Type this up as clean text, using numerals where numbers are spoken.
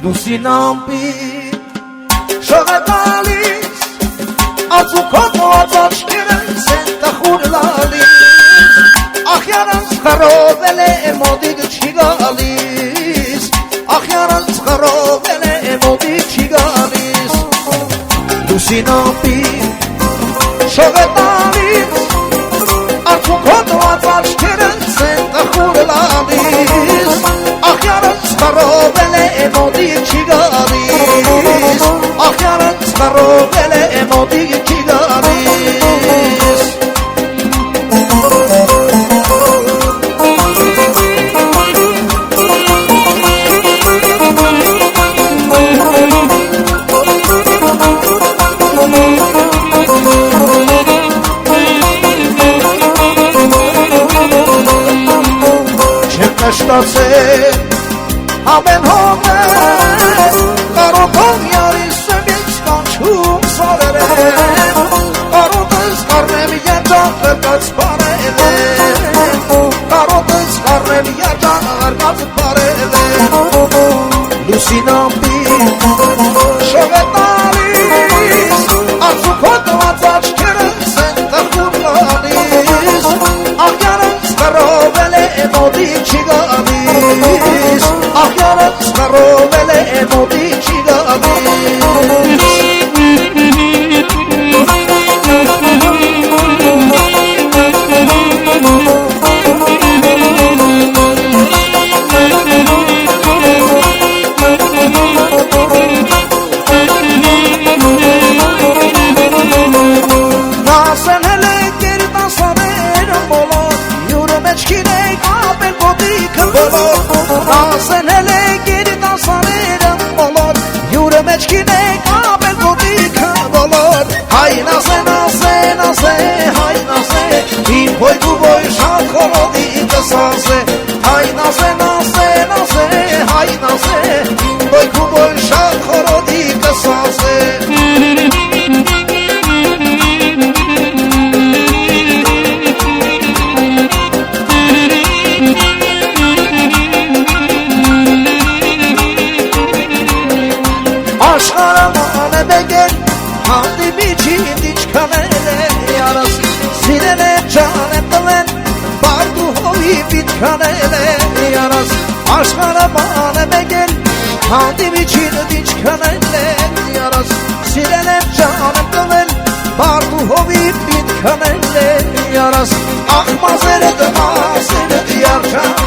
Լուսին ամպի շողետալիս Ածուքոտ ածաչքերը սեն տխուր լալիս Ախյանանց խարովել է մոտիկ չի գալիս Ախյանանց խարովել է մոտիկ չի գալիս Լուսին ամպի շողետալիս Ածուքոտ ածաչքերը սեն տխուր լալիս Ախյանանց խարովել է մոտիկ չի գալիս Ախյանանց խարովել է մոտիկ չի գալիս Չեմ նշտացել ամեն հողեր Կարոտով յարիս սմից կանչում սարերեն Կարոտս կարնեմ երջան ղրկած բարելեն Կարոտս կարնեմ երջան ղրկած բարելեն Լուսին ամպի շողետալիս Ածուքոտ ածաչքերը սեն տխուր լալիս Ախյանանց խարովել է մոտիկ չի գալիս Ախյանանց խարովել է մոտիկ չի գալիս Նասեն հել է կերտասաները բոլոր Յուրը մեջքին է կապել կոտիքը բոլոր Նասեն հել է կերտասաները բոլոր Յուրը մեջքին է կապել կոտիքը բոլոր Հայ նասե, նասե, նասե, հայ նասե Իմ բոյգու բոյ շատ խորոդի կսասե Հայ նասե, նասե, նասե, հայ նասե Իմ բոյգու բոյ շատ խորոդի կսասե Աշխարհման է բեկել հանդիպիչին իչքանել է յարս Սիրել է ջան եմ տվել բարդ ու հովիվ իչքանել է յարս Աշխարհման է բեկել հանդիպիչին իչքանել է յարս Սիրել է ջան եմ տվել բարդ ու հովիվ իչքանել է յարս Ախ մազերը դմասերը դիարջան